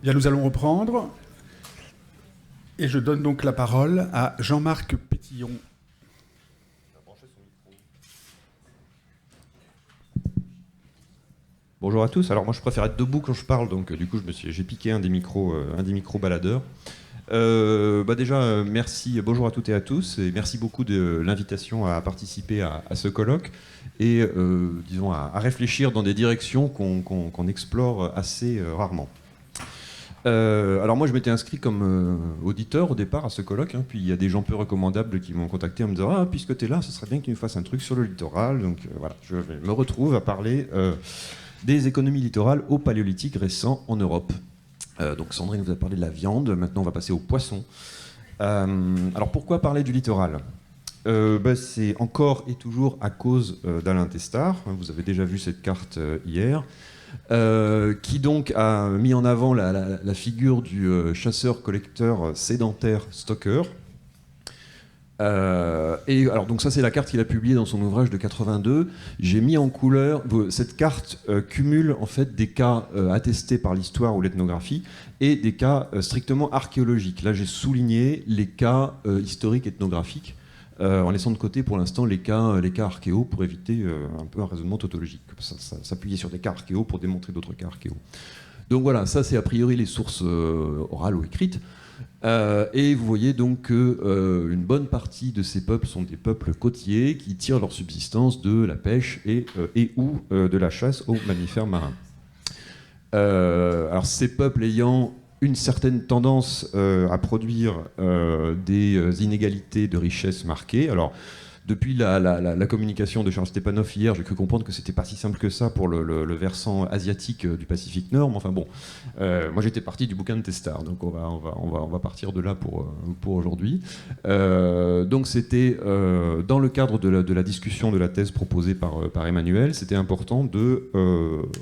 Bien, nous allons reprendre. Et je donne donc la parole à Jean-Marc Pétillon. Bonjour à tous. Alors moi je préfère être debout quand je parle, donc du coup j'ai piqué un des micros baladeurs. Merci, bonjour à toutes et à tous, et merci beaucoup de l'invitation à participer à ce colloque et disons à réfléchir dans des directions qu'on explore assez rarement. Alors moi je m'étais inscrit comme auditeur au départ à ce colloque, puis il y a des gens peu recommandables qui m'ont contacté en me disant puisque tu es là, ce serait bien que tu nous fasses un truc sur le littoral. Donc voilà, je me retrouve à parler des économies littorales au paléolithique récent en Europe. Donc Sandrine vous a parlé de la viande, maintenant on va passer au poisson. Alors pourquoi parler du littoral ? C'est encore et toujours à cause d'Alain Testard. Vous avez déjà vu cette carte hier. Qui donc a mis en avant la figure du chasseur-collecteur sédentaire-stockeur. Et alors donc ça c'est la carte qu'il a publiée dans son ouvrage de 82. J'ai mis en couleur, cette carte cumule en fait des cas attestés par l'histoire ou l'ethnographie et des cas strictement archéologiques. Là j'ai souligné les cas historiques ethnographiques en laissant de côté pour l'instant les cas archéo pour éviter un peu un raisonnement tautologique. S'appuyer sur des cas archéo pour démontrer d'autres cas archéo. Donc voilà, ça c'est a priori les sources orales ou écrites. Et vous voyez donc qu'une bonne partie de ces peuples sont des peuples côtiers qui tirent leur subsistance de la pêche et ou de la chasse aux mammifères marins. Alors ces peuples ayant une certaine tendance à produire des inégalités de richesse marquées. Alors, depuis la communication de Charles Stepanov hier, j'ai cru comprendre que c'était pas si simple que ça pour le versant asiatique du Pacifique Nord. Mais enfin bon, moi j'étais parti du bouquin de Testard, donc on va partir de là pour aujourd'hui. Donc c'était dans le cadre de la discussion de la thèse proposée par Emmanuel, c'était important de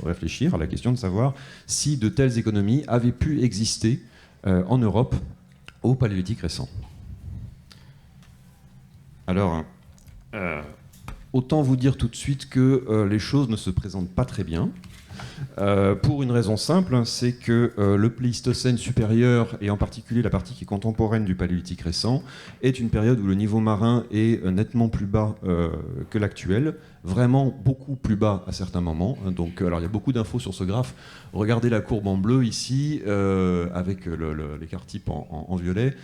réfléchir à la question de savoir si de telles économies avaient pu exister en Europe au Paléolithique récent. Alors, autant vous dire tout de suite que les choses ne se présentent pas très bien. Pour une raison simple, c'est que le Pléistocène supérieur, et en particulier la partie qui est contemporaine du Paléolithique récent, est une période où le niveau marin est nettement plus bas que l'actuel, vraiment beaucoup plus bas à certains moments. Donc, alors il y a beaucoup d'infos sur ce graphe. Regardez la courbe en bleu ici, avec l'écart type en violet,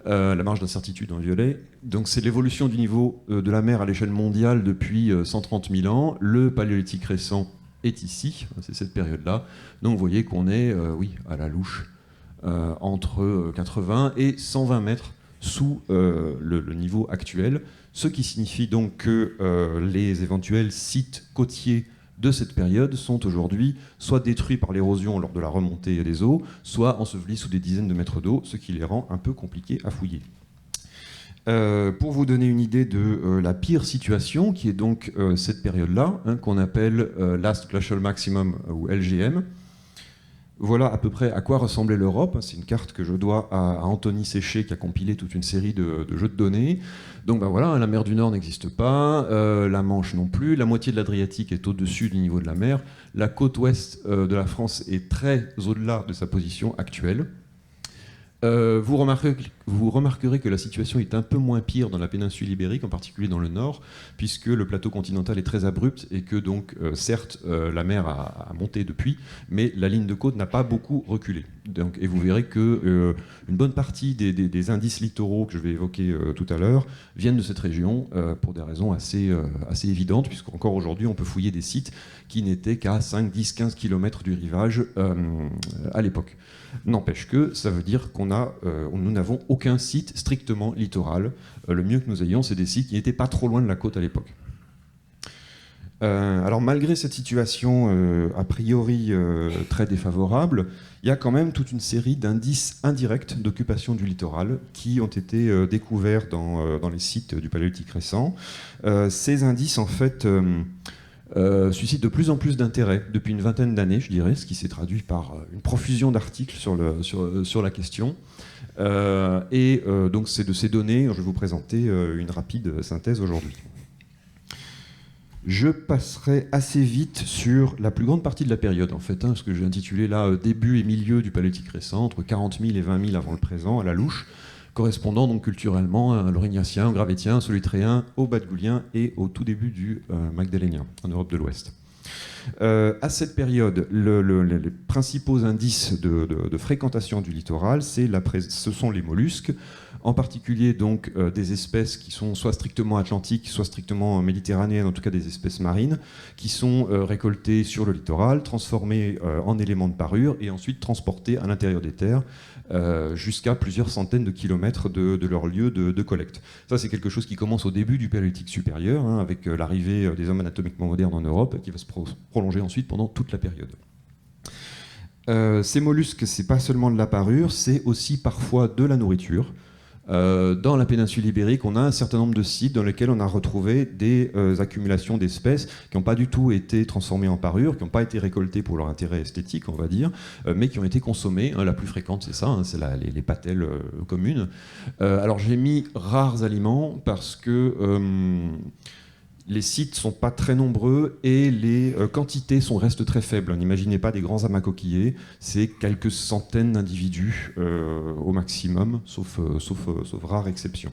la marge d'incertitude en violet. Donc c'est l'évolution du niveau de la mer à l'échelle mondiale depuis 130 000 ans. Le Paléolithique récent est ici, c'est cette période-là. Donc vous voyez qu'on est, à la louche, entre 80 et 120 mètres sous le niveau actuel, ce qui signifie donc que les éventuels sites côtiers de cette période sont aujourd'hui soit détruits par l'érosion lors de la remontée des eaux, soit ensevelis sous des dizaines de mètres d'eau, ce qui les rend un peu compliqués à fouiller. Pour vous donner une idée de la pire situation, qui est donc cette période-là, qu'on appelle Last Glacial Maximum ou LGM, voilà à peu près à quoi ressemblait l'Europe. C'est une carte que je dois à Anthony Séché, qui a compilé toute une série de jeux de données. Donc voilà, la mer du Nord n'existe pas, la Manche non plus, la moitié de l'Adriatique est au-dessus du niveau de la mer, la côte ouest de la France est très au-delà de sa position actuelle. Vous remarquerez que la situation est un peu moins pire dans la péninsule ibérique, en particulier dans le nord, puisque le plateau continental est très abrupt et que donc, certes, la mer a monté depuis, mais la ligne de côte n'a pas beaucoup reculé. Donc, et vous verrez que une bonne partie des indices littoraux que je vais évoquer tout à l'heure viennent de cette région pour des raisons assez évidentes, puisqu'encore aujourd'hui, on peut fouiller des sites qui n'étaient qu'à 5, 10, 15 km du rivage à l'époque. N'empêche que ça veut dire nous n'avons aucun site strictement littoral. Le mieux que nous ayons, c'est des sites qui n'étaient pas trop loin de la côte à l'époque. Alors malgré cette situation a priori très défavorable, il y a quand même toute une série d'indices indirects d'occupation du littoral qui ont été découverts dans les sites du Paléolithique récent. Ces indices, en fait, suscite de plus en plus d'intérêt depuis une vingtaine d'années, je dirais, ce qui s'est traduit par une profusion d'articles sur la question. Donc c'est de ces données que je vais vous présenter une rapide synthèse aujourd'hui. Je passerai assez vite sur la plus grande partie de la période, en fait, ce que j'ai intitulé là début et milieu du Paléolithique récent, entre 40 000 et 20 000 avant le présent, à la louche, correspondant donc culturellement à l'Aurignacien, au Gravétien, au Solutréen, au Badgoulien et au tout début du Magdalénien, en Europe de l'Ouest. À cette période, les principaux indices de fréquentation du littoral, ce sont les mollusques, en particulier donc des espèces qui sont soit strictement atlantiques, soit strictement méditerranéennes, en tout cas des espèces marines, qui sont récoltées sur le littoral, transformées en éléments de parure et ensuite transportées à l'intérieur des terres jusqu'à plusieurs centaines de kilomètres de leur lieu de collecte. Ça, c'est quelque chose qui commence au début du Paléolithique supérieur, avec l'arrivée des hommes anatomiquement modernes en Europe, qui va se prolonger ensuite pendant toute la période. Ces mollusques, c'est pas seulement de la parure, c'est aussi parfois de la nourriture. Dans la péninsule ibérique, on a un certain nombre de sites dans lesquels on a retrouvé des accumulations d'espèces qui n'ont pas du tout été transformées en parure, qui n'ont pas été récoltées pour leur intérêt esthétique, on va dire, mais qui ont été consommées. La plus fréquente, c'est ça, c'est les patelles communes. Alors j'ai mis rares aliments parce que les sites ne sont pas très nombreux et les quantités restent très faibles. N'imaginez pas des grands amas coquillés, c'est quelques centaines d'individus au maximum, sauf rare exception.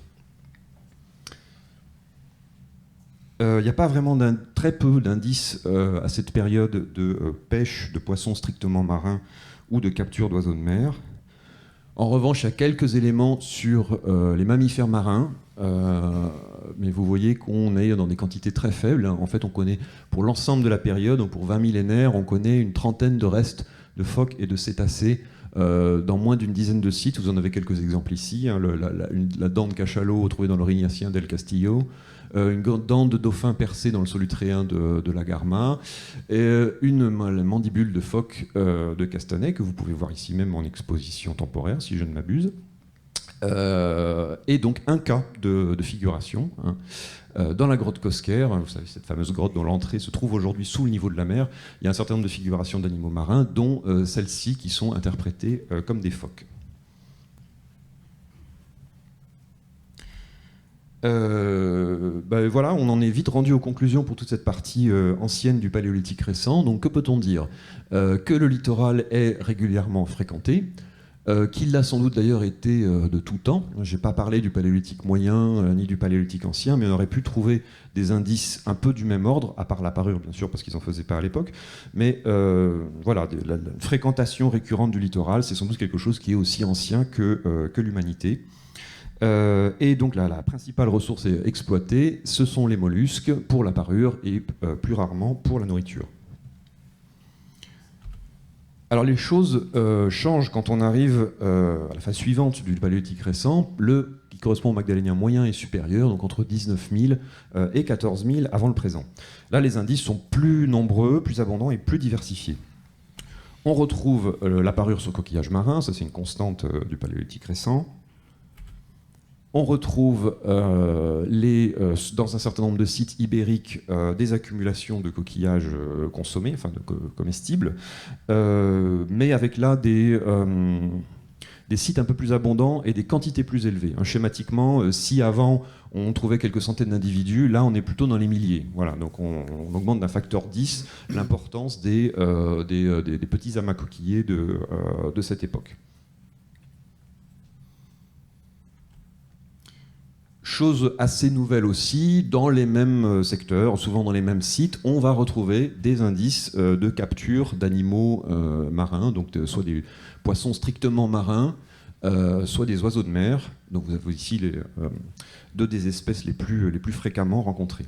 Il n'y a pas vraiment très peu d'indices à cette période de pêche de poissons strictement marins ou de capture d'oiseaux de mer. En revanche, il y a quelques éléments sur les mammifères marins, mais vous voyez qu'on est dans des quantités très faibles. En fait, on connaît, pour l'ensemble de la période, donc pour 20 millénaires, on connaît une trentaine de restes de phoques et de cétacés dans moins d'une dizaine de sites. Vous en avez quelques exemples ici. La dent de cachalot trouvée dans l'Aurignacien d'El Castillo, une dent de dauphin percée dans le Solutréen de la Garma, et une mandibule de phoque de Castanet, que vous pouvez voir ici même en exposition temporaire, si je ne m'abuse. Et donc un cas de figuration dans la grotte Cosquer, vous savez, cette fameuse grotte dont l'entrée se trouve aujourd'hui sous le niveau de la mer. Il y a un certain nombre de figurations d'animaux marins, dont celles-ci qui sont interprétées comme des phoques. Voilà, on en est vite rendu aux conclusions pour toute cette partie ancienne du Paléolithique récent. Donc que peut-on dire? Que le littoral est régulièrement fréquenté, qu'il l'a sans doute d'ailleurs été de tout temps. Je n'ai pas parlé du Paléolithique moyen ni du Paléolithique ancien, mais on aurait pu trouver des indices un peu du même ordre, à part la parure bien sûr, parce qu'ils n'en faisaient pas à l'époque. Mais voilà, la fréquentation récurrente du littoral, c'est sans doute quelque chose qui est aussi ancien que l'humanité. Et donc la principale ressource exploitée, ce sont les mollusques pour la parure et plus rarement pour la nourriture. Alors les choses changent quand on arrive à la phase suivante du Paléolithique récent, qui correspond au Magdalénien moyen et supérieur, donc entre 19 000 et 14 000 avant le présent. Là, les indices sont plus nombreux, plus abondants et plus diversifiés. On retrouve la parure sur coquillage marin, ça c'est une constante du Paléolithique récent. On retrouve dans un certain nombre de sites ibériques des accumulations de coquillages consommés, enfin comestibles, mais avec là des sites un peu plus abondants et des quantités plus élevées. Schématiquement, si avant on trouvait quelques centaines d'individus, là on est plutôt dans les milliers. Voilà, donc on augmente d'un facteur 10 l'importance des petits amas coquillés de cette époque. Chose assez nouvelle aussi, dans les mêmes secteurs, souvent dans les mêmes sites, on va retrouver des indices de capture d'animaux marins, donc soit des poissons strictement marins, soit des oiseaux de mer. Donc vous avez ici deux des espèces les plus fréquemment rencontrées.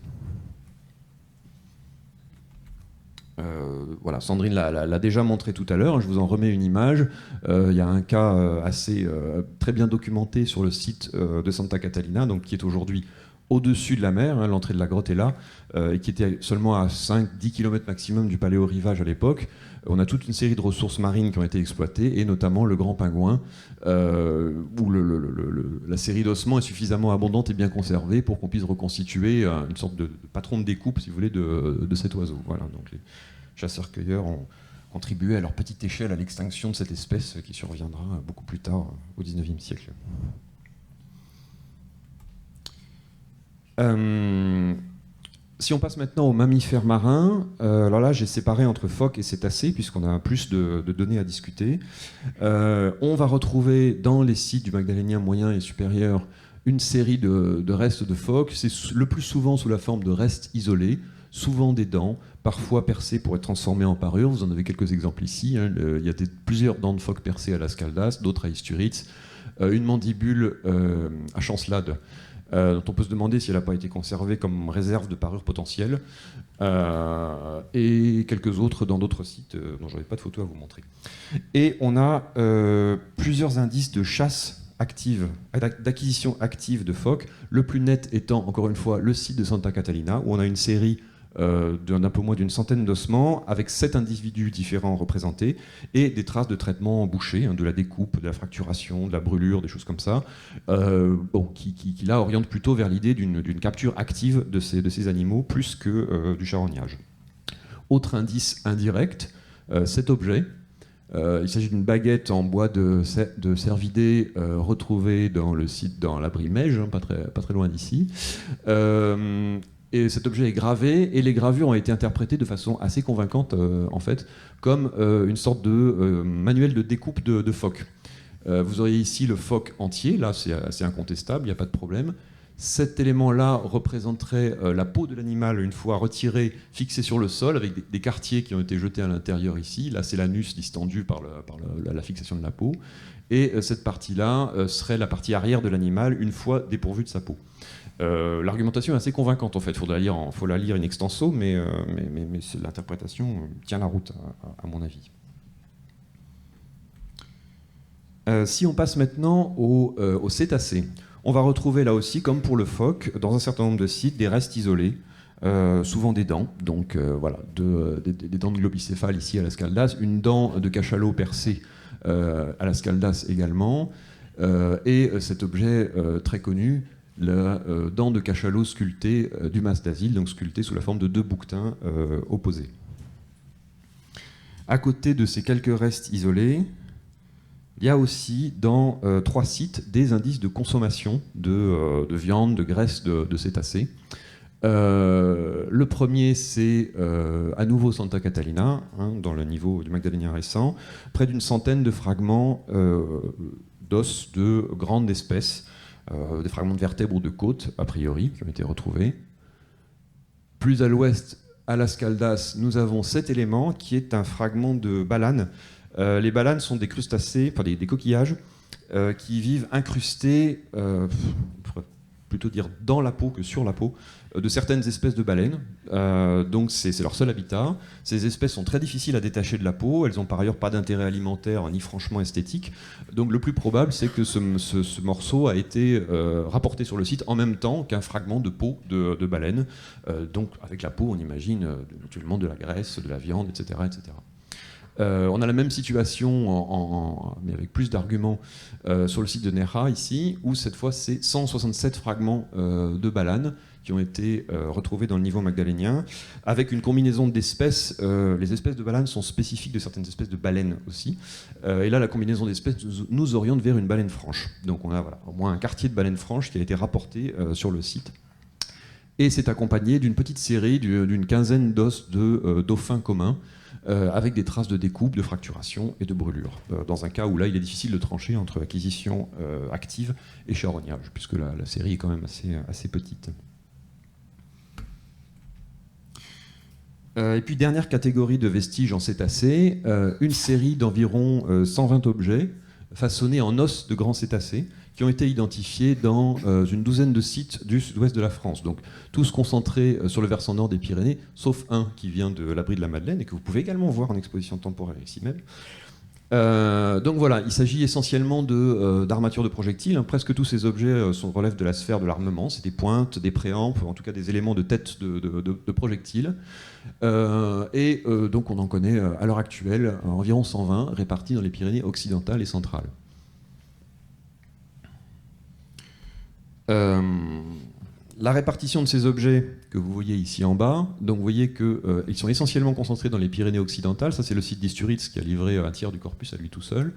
Voilà, Sandrine l'a déjà montré tout à l'heure, je vous en remets une image. Il y a un cas très bien documenté sur le site de Santa Catalina, donc, qui est aujourd'hui au-dessus de la mer, l'entrée de la grotte est là, et qui était seulement à 5-10 km maximum du paléo-rivage à l'époque. On a toute une série de ressources marines qui ont été exploitées, et notamment le grand pingouin, où la série d'ossements est suffisamment abondante et bien conservée pour qu'on puisse reconstituer une sorte de patron de découpe, si vous voulez, de cet oiseau. Voilà, donc les chasseurs-cueilleurs ont contribué à leur petite échelle à l'extinction de cette espèce qui surviendra beaucoup plus tard, au XIXe siècle. Si on passe maintenant aux mammifères marins, alors là j'ai séparé entre phoques et cétacés puisqu'on a plus de données à discuter. On va retrouver dans les sites du Magdalénien moyen et supérieur une série de restes de phoques. C'est le plus souvent sous la forme de restes isolés, souvent des dents, parfois percées pour être transformées en parures. Vous en avez quelques exemples ici. Il y a plusieurs dents de phoques percées à Las Caldas, d'autres à Isturiz, une mandibule à Chancelade, dont on peut se demander si elle n'a pas été conservée comme réserve de parures potentielles, et quelques autres dans d'autres sites dont je n'avais pas de photos à vous montrer. Et on a plusieurs indices de chasse active, d'acquisition active de phoques, le plus net étant, encore une fois, le site de Santa Catalina, où on a une série d'un peu moins d'une centaine d'ossements, avec 7 individus différents représentés, et des traces de traitement bouché, de la découpe, de la fracturation, de la brûlure, des choses comme ça, qui là orientent plutôt vers l'idée d'une capture active de ces animaux, plus que du charognage. Autre indice indirect, cet objet. Il s'agit d'une baguette en bois de cervidé retrouvée dans le site, dans l'abri Meige, pas très loin d'ici. Et cet objet est gravé, et les gravures ont été interprétées de façon assez convaincante, en fait, comme une sorte de manuel de découpe de phoque. Vous auriez ici le phoque entier, là c'est assez incontestable, il n'y a pas de problème. Cet élément-là représenterait la peau de l'animal une fois retirée, fixée sur le sol, avec des quartiers qui ont été jetés à l'intérieur ici. Là, c'est l'anus distendu par la fixation de la peau. Et cette partie-là serait la partie arrière de l'animal une fois dépourvue de sa peau. L'argumentation est assez convaincante, en fait. Il faut la lire in extenso, mais l'interprétation tient la route, à mon avis. Si on passe maintenant aux cétacés, on va retrouver là aussi, comme pour le phoque, dans un certain nombre de sites, des restes isolés, souvent des dents. Donc voilà, des dents de globicéphale ici à Las Caldas, une dent de cachalot percée à Las Caldas également, et cet objet très connu, la dent de cachalot sculptée du mas d'asile, donc sculptée sous la forme de 2 bouquetins opposés. À côté de ces quelques restes isolés, il y a aussi dans 3 sites des indices de consommation de viande, de graisse de cétacés. Le premier, c'est à nouveau Santa Catalina, dans le niveau du Magdalénien récent, près d'une centaine de fragments d'os de grandes espèces, des fragments de vertèbres ou de côtes, a priori, qui ont été retrouvés. Plus à l'ouest, à Las Caldas, nous avons cet élément qui est un fragment de balane. Les balanes sont des crustacés, enfin des coquillages, qui vivent incrustés, plutôt dire dans la peau que sur la peau, de certaines espèces de baleines. Donc c'est leur seul habitat. Ces espèces sont très difficiles à détacher de la peau. Elles n'ont par ailleurs pas d'intérêt alimentaire ni franchement esthétique. Donc le plus probable, c'est que ce morceau a été rapporté sur le site en même temps qu'un fragment de peau de baleine. Donc avec la peau, on imagine naturellement de la graisse, de la viande, etc. etc. On a la même situation, mais avec plus d'arguments, sur le site de Nerja, ici, où cette fois c'est 167 fragments de balanes qui ont été retrouvés dans le niveau magdalénien, avec une combinaison d'espèces. Les espèces de balanes sont spécifiques de certaines espèces de baleines aussi. Et là, la combinaison d'espèces nous oriente vers une baleine franche. Donc on a au moins un quartier de baleine franche qui a été rapporté sur le site. Et c'est accompagné d'une petite série d'une quinzaine d'os de dauphins communs, avec des traces de découpe, de fracturation et de brûlure, dans un cas où là il est difficile de trancher entre acquisition active et charognage, puisque la série est quand même assez petite. Et puis dernière catégorie de vestiges en cétacés, une série d'environ 120 objets façonnés en os de grands cétacés, qui ont été identifiés dans une douzaine de sites du sud-ouest de la France. Donc tous concentrés sur le versant nord des Pyrénées, sauf un qui vient de l'abri de la Madeleine et que vous pouvez également voir en exposition temporaire ici même. Donc voilà, il s'agit essentiellement d'armatures de projectiles. Presque tous ces objets relèvent de la sphère de l'armement. C'est des pointes, des préampes, en tout cas des éléments de tête de projectiles. Donc on en connaît à l'heure actuelle environ 120 répartis dans les Pyrénées occidentales et centrales. La répartition de ces objets que vous voyez ici en bas, donc vous voyez qu'ils sont essentiellement concentrés dans les Pyrénées occidentales. Ça, c'est le site d'Isturiz qui a livré un tiers du corpus à lui tout seul.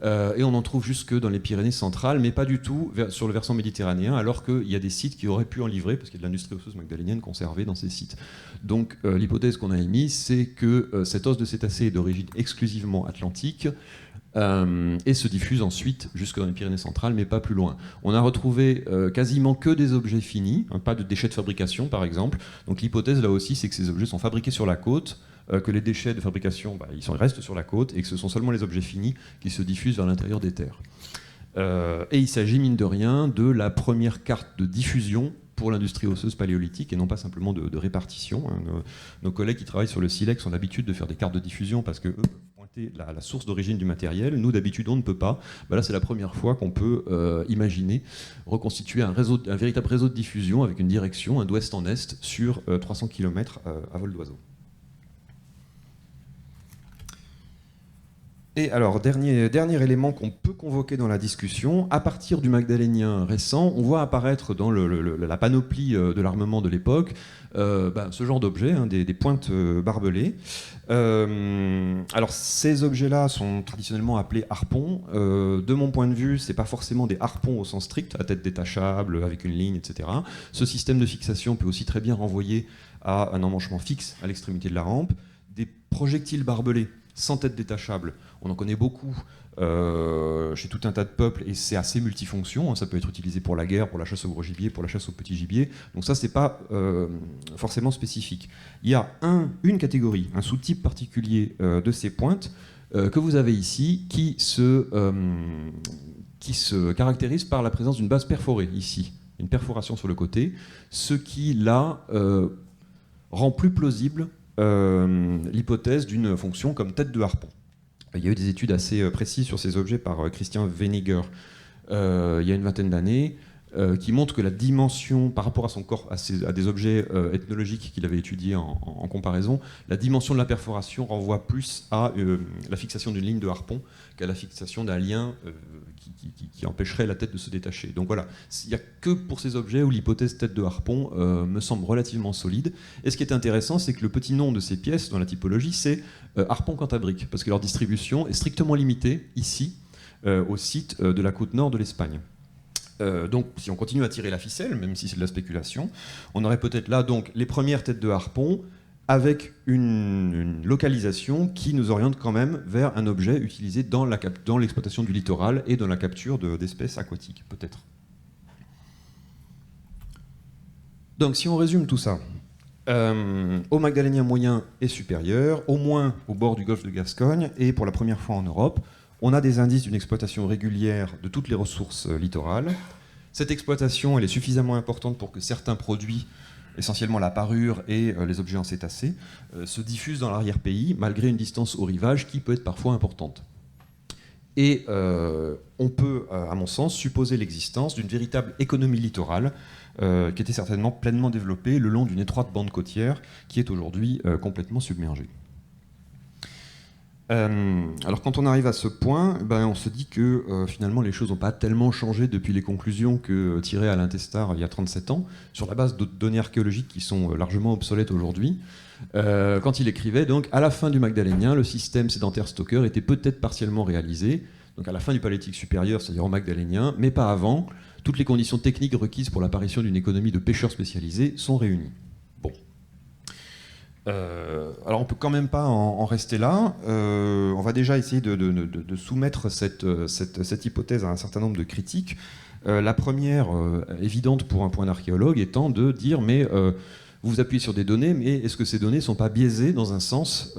Et on en trouve jusque dans les Pyrénées centrales, mais pas du tout sur le versant méditerranéen, alors qu'il y a des sites qui auraient pu en livrer, parce qu'il y a de l'industrie osseuse magdalénienne conservée dans ces sites. Donc l'hypothèse qu'on a émise, c'est que cet os de cétacé est d'origine exclusivement atlantique, et se diffuse ensuite jusque dans les Pyrénées centrales, mais pas plus loin. On a retrouvé quasiment que des objets finis, pas de déchets de fabrication par exemple. Donc l'hypothèse là aussi, c'est que ces objets sont fabriqués sur la côte, que les déchets de fabrication, ils restent sur la côte, et que ce sont seulement les objets finis qui se diffusent vers l'intérieur des terres. Et il s'agit, mine de rien, de la première carte de diffusion pour l'industrie osseuse paléolithique, et non pas simplement de répartition. Nos collègues qui travaillent sur le silex ont l'habitude de faire des cartes de diffusion parce que eux peuvent pointer la source d'origine du matériel. Nous, d'habitude, on ne peut pas. Là, c'est la première fois qu'on peut imaginer reconstituer un véritable réseau de diffusion avec une direction, d'ouest en est, sur 300 km à vol d'oiseau. Et alors, dernier élément qu'on peut convoquer dans la discussion, à partir du magdalénien récent, on voit apparaître dans la panoplie de l'armement de l'époque ce genre d'objets, des pointes barbelées. Alors, ces objets-là sont traditionnellement appelés harpons. De mon point de vue, ce n'est pas forcément des harpons au sens strict, à tête détachable, avec une ligne, etc. Ce système de fixation peut aussi très bien renvoyer à un emmanchement fixe à l'extrémité de la rampe. Des projectiles barbelés sans tête détachable, on en connaît beaucoup chez tout un tas de peuples, et c'est assez multifonction. Ça peut être utilisé pour la guerre, pour la chasse au gros gibier, pour la chasse au petit gibier. Donc ça, c'est pas forcément spécifique. Il y a une catégorie, un sous-type particulier de ces pointes que vous avez ici, qui se caractérise par la présence d'une base perforée ici, une perforation sur le côté, ce qui là rend plus plausible l'hypothèse d'une fonction comme tête de harpon. Il y a eu des études assez précises sur ces objets par Christian Weniger il y a une vingtaine d'années, qui montrent que la dimension, par rapport à son corps, à des objets ethnologiques qu'il avait étudiés en comparaison, la dimension de la perforation renvoie plus à la fixation d'une ligne de harpon qu'à la fixation d'un lien qui empêcherait la tête de se détacher. Donc voilà, il n'y a que pour ces objets où l'hypothèse tête de harpon me semble relativement solide. Et ce qui est intéressant, c'est que le petit nom de ces pièces dans la typologie, c'est harpon cantabrique, parce que leur distribution est strictement limitée ici, au site de la côte nord de l'Espagne. Donc, si on continue à tirer la ficelle, même si c'est de la spéculation, on aurait peut-être là donc les premières têtes de harpon avec une localisation qui nous oriente quand même vers un objet utilisé dans l'exploitation du littoral et dans la capture d'espèces aquatiques, peut-être. Donc, si on résume tout ça, au magdalénien moyen et supérieur, au moins au bord du golfe de Gascogne, et pour la première fois en Europe, on a des indices d'une exploitation régulière de toutes les ressources littorales. Cette exploitation, elle est suffisamment importante pour que certains produits, essentiellement la parure et les objets en cétacés, se diffusent dans l'arrière-pays, malgré une distance au rivage qui peut être parfois importante. Et on peut, à mon sens, supposer l'existence d'une véritable économie littorale qui était certainement pleinement développée le long d'une étroite bande côtière qui est aujourd'hui complètement submergée. Alors quand on arrive à ce point, on se dit que finalement les choses n'ont pas tellement changé depuis les conclusions que tirait Alain Testard il y a 37 ans, sur la base de données archéologiques qui sont largement obsolètes aujourd'hui. Quand il écrivait, donc, à la fin du magdalénien, le système sédentaire-stocker était peut-être partiellement réalisé, donc à la fin du paléolithique supérieur, c'est-à-dire au magdalénien, mais pas avant. Toutes les conditions techniques requises pour l'apparition d'une économie de pêcheurs spécialisés sont réunies. Bon. Alors on peut quand même pas en rester là. On va déjà essayer de soumettre cette hypothèse à un certain nombre de critiques. La première, évidente pour un point d'archéologue, étant de dire mais vous vous appuyez sur des données, mais est-ce que ces données ne sont pas biaisées dans un sens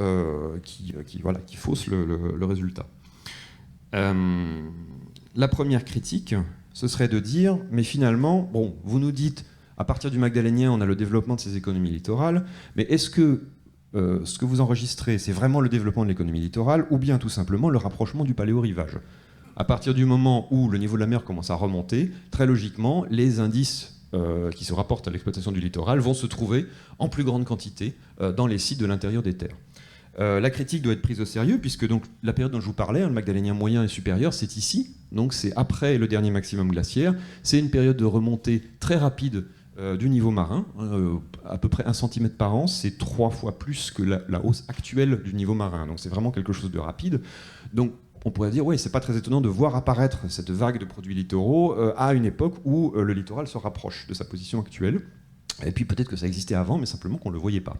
qui fausse le résultat? La première critique, ce serait de dire mais finalement, bon, vous nous dites à partir du magdalénien, on a le développement de ces économies littorales, mais est-ce que ce que vous enregistrez, c'est vraiment le développement de l'économie littorale, ou bien tout simplement le rapprochement du paléo-rivage? À partir du moment où le niveau de la mer commence à remonter, très logiquement, les indices qui se rapportent à l'exploitation du littoral vont se trouver en plus grande quantité dans les sites de l'intérieur des terres. La critique doit être prise au sérieux, puisque donc, la période dont je vous parlais, le magdalénien moyen et supérieur, c'est ici, donc c'est après le dernier maximum glaciaire, c'est une période de remontée très rapide du niveau marin, à peu près 1 cm par an, c'est 3 fois plus que la hausse actuelle du niveau marin, donc c'est vraiment quelque chose de rapide. Donc on pourrait dire, oui, c'est pas très étonnant de voir apparaître cette vague de produits littoraux à une époque où le littoral se rapproche de sa position actuelle. Et puis peut-être que ça existait avant, mais simplement qu'on ne le voyait pas.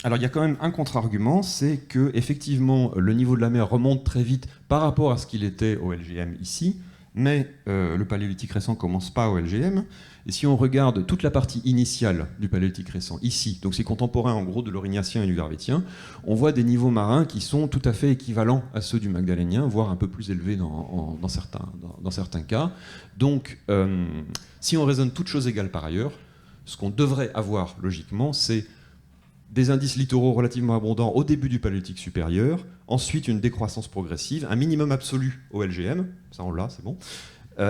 Alors il y a quand même un contre-argument, c'est que effectivement le niveau de la mer remonte très vite par rapport à ce qu'il était au LGM ici, mais le paléolithique récent ne commence pas au LGM. Et si on regarde toute la partie initiale du paléolithique récent ici, donc c'est contemporain en gros de l'Aurignacien et du Gravétien, on voit des niveaux marins qui sont tout à fait équivalents à ceux du Magdalénien, voire un peu plus élevés dans certains cas. Donc si on raisonne toutes choses égales par ailleurs, ce qu'on devrait avoir logiquement, c'est des indices littoraux relativement abondants au début du paléolithique supérieur, ensuite une décroissance progressive, un minimum absolu au LGM, ça on l'a, c'est bon,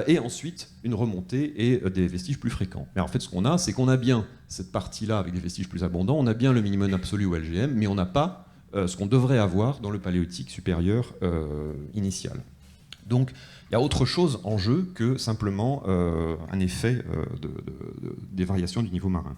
et ensuite une remontée et des vestiges plus fréquents. Mais en fait, ce qu'on a, c'est qu'on a bien cette partie-là avec des vestiges plus abondants, on a bien le minimum absolu au LGM, mais on n'a pas ce qu'on devrait avoir dans le paléolithique supérieur initial. Donc, il y a autre chose en jeu que simplement un effet des variations du niveau marin.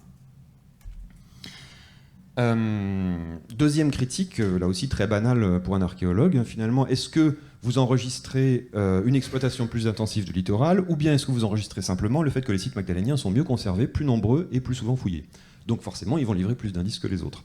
Deuxième critique, là aussi très banale pour un archéologue, finalement, est-ce que vous enregistrez une exploitation plus intensive du littoral, ou bien est-ce que vous enregistrez simplement le fait que les sites magdaléniens sont mieux conservés, plus nombreux et plus souvent fouillés? Donc forcément, ils vont livrer plus d'indices que les autres.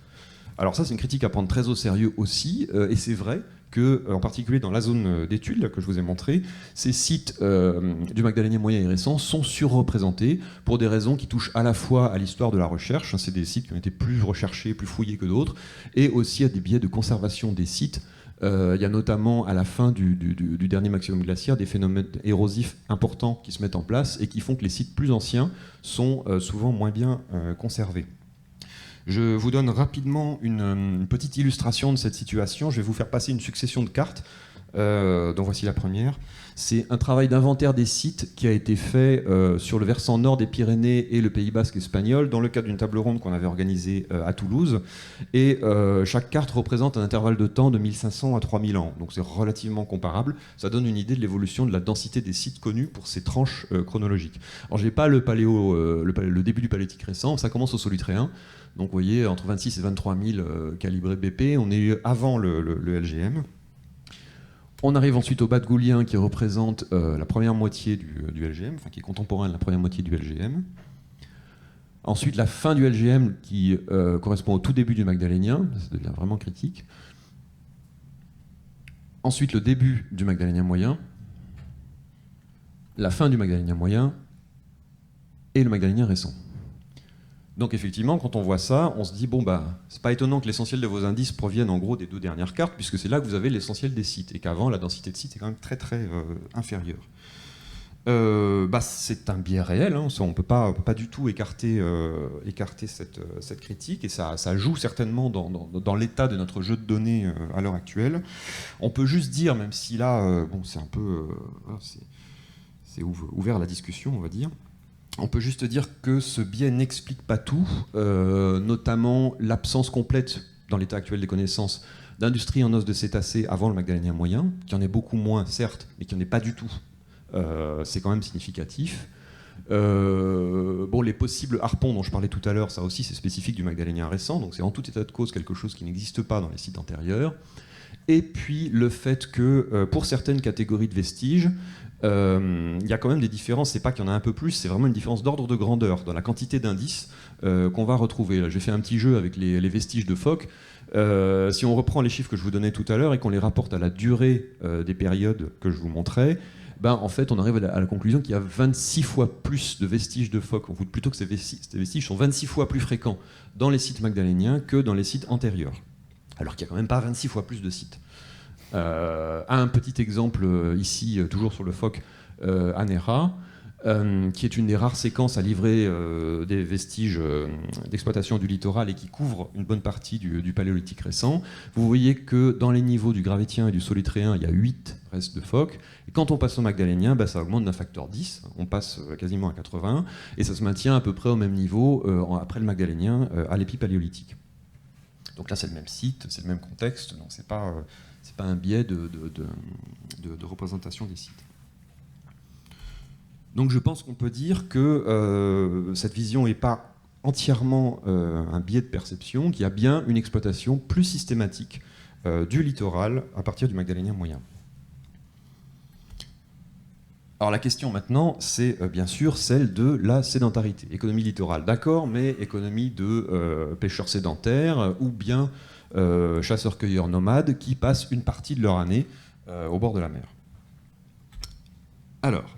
Alors ça, c'est une critique à prendre très au sérieux aussi, et c'est vrai que, en particulier dans la zone d'étude que je vous ai montrée, ces sites du Magdalénien moyen et récent sont surreprésentés pour des raisons qui touchent à la fois à l'histoire de la recherche, c'est des sites qui ont été plus recherchés, plus fouillés que d'autres, et aussi à des biais de conservation des sites. Il y a notamment à la fin du dernier maximum glaciaire des phénomènes érosifs importants qui se mettent en place et qui font que les sites plus anciens sont souvent moins bien conservés. Je vous donne rapidement une petite illustration de cette situation. Je vais vous faire passer une succession de cartes, dont voici la première. C'est un travail d'inventaire des sites qui a été fait sur le versant nord des Pyrénées et le Pays basque espagnol, dans le cadre d'une table ronde qu'on avait organisée à Toulouse. Et chaque carte représente un intervalle de temps de 1500 à 3000 ans. Donc c'est relativement comparable. Ça donne une idée de l'évolution de la densité des sites connus pour ces tranches chronologiques. Alors je n'ai pas le début du paléolithique récent, ça commence au Solutréen. Donc vous voyez, entre 26 et 23 000 calibrés BP, on est avant le LGM. On arrive ensuite au Bas-de-Goulien qui représente la première moitié du LGM, enfin qui est contemporain de la première moitié du LGM. Ensuite, la fin du LGM qui correspond au tout début du Magdalénien, ça devient vraiment critique. Ensuite, le début du Magdalénien moyen, la fin du Magdalénien moyen et le Magdalénien récent. Donc effectivement, quand on voit ça, on se dit, bon bah, c'est pas étonnant que l'essentiel de vos indices proviennent en gros des deux dernières cartes, puisque c'est là que vous avez l'essentiel des sites, et qu'avant, la densité de sites est quand même très très inférieure. C'est un biais réel, hein, on ne peut pas du tout écarter cette critique, et ça joue certainement dans l'état de notre jeu de données à l'heure actuelle. On peut juste dire, même si là, c'est un peu... c'est ouvert à la discussion, on va dire. On peut juste dire que ce biais n'explique pas tout, notamment l'absence complète, dans l'état actuel des connaissances, d'industrie en os de cétacés avant le Magdalénien moyen, qui en est beaucoup moins, certes, mais qui n'en est pas du tout. C'est quand même significatif. Les possibles harpons dont je parlais tout à l'heure, ça aussi c'est spécifique du Magdalénien récent, donc c'est en tout état de cause quelque chose qui n'existe pas dans les sites antérieurs. Et puis le fait que pour certaines catégories de vestiges, il y a quand même des différences, c'est pas qu'il y en a un peu plus, c'est vraiment une différence d'ordre de grandeur dans la quantité d'indices qu'on va retrouver. Là, j'ai fait un petit jeu avec les vestiges de phoques. Si on reprend les chiffres que je vous donnais tout à l'heure et qu'on les rapporte à la durée des périodes que je vous montrais, en fait, on arrive à la conclusion qu'il y a 26 fois plus de vestiges de phoques, ou plutôt que ces vestiges sont 26 fois plus fréquents dans les sites magdaléniens que dans les sites antérieurs. Alors qu'il n'y a quand même pas 26 fois plus de sites. Un petit exemple ici, toujours sur le phoque Anera, qui est une des rares séquences à livrer des vestiges d'exploitation du littoral et qui couvre une bonne partie du paléolithique récent. Vous voyez que dans les niveaux du Gravétien et du Solutréen, il y a 8 restes de phoques. Et quand on passe au Magdalénien, ça augmente d'un facteur 10, on passe quasiment à 80, et ça se maintient à peu près au même niveau après le Magdalénien à l'épipaléolithique. Donc là, c'est le même site, c'est le même contexte, donc c'est pas un biais de représentation des sites. Donc je pense qu'on peut dire que cette vision n'est pas entièrement un biais de perception, qu'il y a bien une exploitation plus systématique du littoral à partir du Magdalénien moyen. Alors la question maintenant, c'est bien sûr celle de la sédentarité. Économie littorale, d'accord, mais économie de pêcheurs sédentaires ou bien chasseurs-cueilleurs nomades qui passent une partie de leur année au bord de la mer. Alors,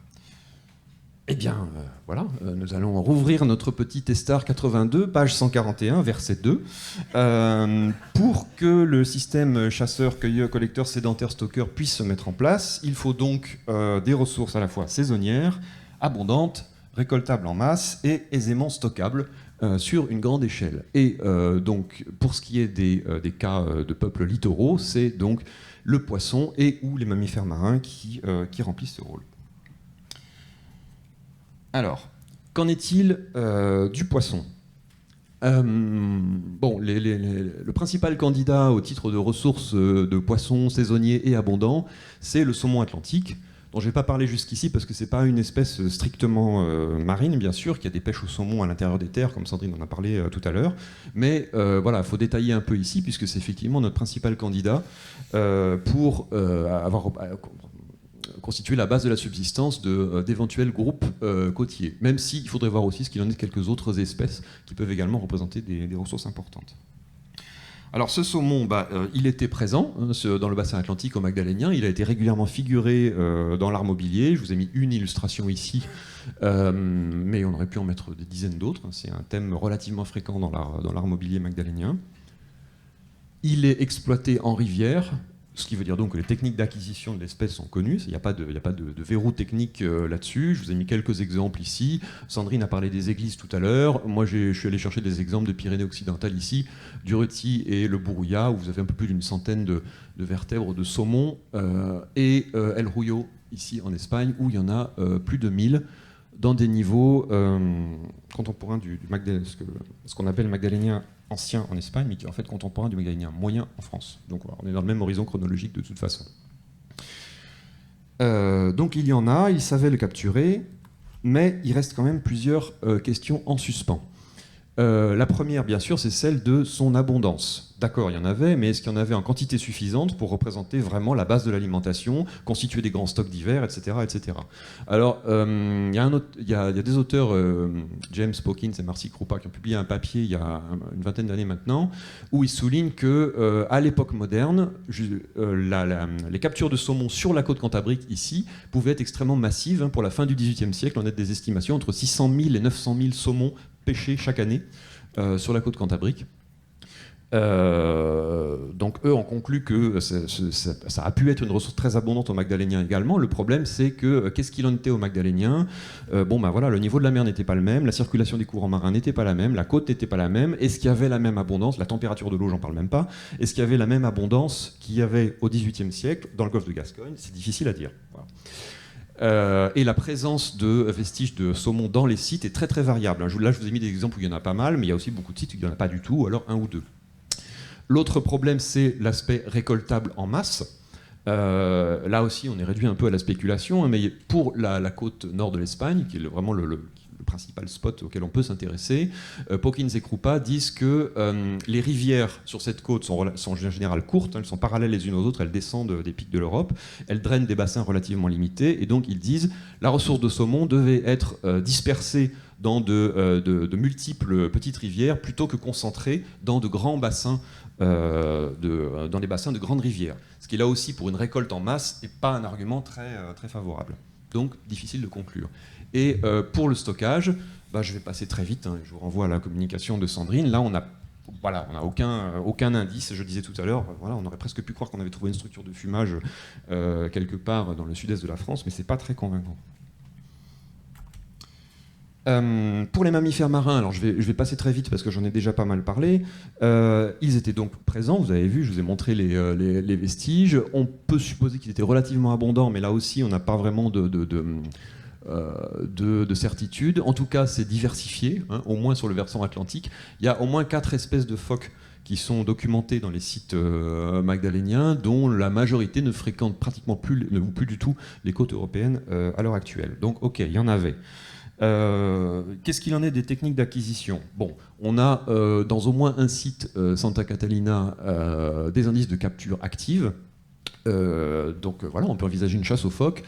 eh bien, voilà, nous allons rouvrir notre petit Testar 82, page 141, verset 2. Pour que le système chasseur, cueilleur, collecteur, sédentaire, stockeur puisse se mettre en place, il faut donc des ressources à la fois saisonnières, abondantes, récoltables en masse et aisément stockables sur une grande échelle. Et donc, pour ce qui est des cas de peuples littoraux, c'est donc le poisson et ou les mammifères marins qui remplissent ce rôle. Alors, qu'en est-il du poisson ? Bon, le principal candidat au titre de ressources de poissons saisonniers et abondants, c'est le saumon atlantique, dont je ne vais pas parler jusqu'ici parce que ce n'est pas une espèce strictement marine, bien sûr, qu'il y a des pêches au saumon à l'intérieur des terres, comme Sandrine en a parlé tout à l'heure. Mais voilà, il faut détailler un peu ici, puisque c'est effectivement notre principal candidat pour constituer la base de la subsistance d'éventuels groupes côtiers, même s'il faudrait voir aussi ce qu'il en est de quelques autres espèces qui peuvent également représenter des ressources importantes. Alors ce saumon, il était présent dans le bassin atlantique au Magdalénien, il a été régulièrement figuré dans l'art mobilier, je vous ai mis une illustration ici, mais on aurait pu en mettre des dizaines d'autres, c'est un thème relativement fréquent dans l'art mobilier magdalénien. Il est exploité en rivière, ce qui veut dire donc que les techniques d'acquisition de l'espèce sont connues, il n'y a pas de verrou technique là-dessus. Je vous ai mis quelques exemples ici. Sandrine a parlé des églises tout à l'heure. Moi, je suis allé chercher des exemples de Pyrénées occidentales ici, du Reti et le Bourrouillat, où vous avez un peu plus d'une centaine de vertèbres de saumon, et El Rouyo, ici en Espagne, où il y en a plus de 1000 dans des niveaux contemporains ce qu'on appelle le Magdalénien ancien en Espagne, mais qui est en fait contemporain du Magdalénien moyen en France. Donc voilà, on est dans le même horizon chronologique de toute façon. Donc il y en a, il savait le capturer, mais il reste quand même plusieurs questions en suspens. La première, bien sûr, c'est celle de son abondance. D'accord, il y en avait, mais est-ce qu'il y en avait en quantité suffisante pour représenter vraiment la base de l'alimentation, constituer des grands stocks d'hiver, etc., etc. Alors, il y a des auteurs, James Pawkins et Marcy Krupa, qui ont publié un papier il y a une vingtaine d'années maintenant, où ils soulignent que à l'époque moderne, les captures de saumon sur la côte cantabrique ici pouvaient être extrêmement massives. Pour la fin du XVIIIe siècle, on a des estimations entre 600 000 et 900 000 saumons pêchés chaque année sur la côte cantabrique. Donc eux ont conclu que ça a pu être une ressource très abondante au Magdalénien également. Le problème, c'est que qu'est-ce qu'il en était au Magdalénien ? Voilà, le niveau de la mer n'était pas le même, la circulation des courants marins n'était pas la même, la côte n'était pas la même. Est-ce qu'il y avait la même abondance ? La température de l'eau, j'en parle même pas. Est-ce qu'il y avait la même abondance qu'il y avait au XVIIIe siècle dans le golfe de Gascogne ? C'est difficile à dire. Voilà. Et la présence de vestiges de saumon dans les sites est très très variable. Là, je vous ai mis des exemples où il y en a pas mal, mais il y a aussi beaucoup de sites où il n'y en a pas du tout, ou alors un ou deux. L'autre problème, c'est l'aspect récoltable en masse. Là aussi, on est réduit un peu à la spéculation, mais pour la côte nord de l'Espagne, qui est vraiment le principal spot auquel on peut s'intéresser, Pawkins et Krupa disent que les rivières sur cette côte sont en général courtes, elles sont parallèles les unes aux autres, elles descendent des pics de l'Europe, elles drainent des bassins relativement limités, et donc ils disent la ressource de saumon devait être dispersée dans de multiples petites rivières plutôt que concentrée dans de grands bassins, dans les bassins de grandes rivières. Ce qui là aussi, pour une récolte en masse, n'est pas un argument très favorable. Donc difficile de conclure. Et pour le stockage, je vais passer très vite, je vous renvoie à la communication de Sandrine. Là, on n'a aucun indice. Je disais tout à l'heure, on aurait presque pu croire qu'on avait trouvé une structure de fumage quelque part dans le sud-est de la France, mais ce n'est pas très convaincant. Pour les mammifères marins, alors je vais passer très vite parce que j'en ai déjà pas mal parlé. Ils étaient donc présents, vous avez vu, je vous ai montré les vestiges. On peut supposer qu'ils étaient relativement abondants, mais là aussi, on n'a pas vraiment de certitude. En tout cas, c'est diversifié, au moins sur le versant atlantique. Il y a au moins 4 espèces de phoques qui sont documentées dans les sites magdaléniens, dont la majorité ne fréquente pratiquement plus du tout les côtes européennes à l'heure actuelle. Donc, ok, il y en avait. Qu'est-ce qu'il en est des techniques d'acquisition? Bon, on a dans au moins un site, Santa Catalina, des indices de capture active. Donc voilà, on peut envisager une chasse aux phoques.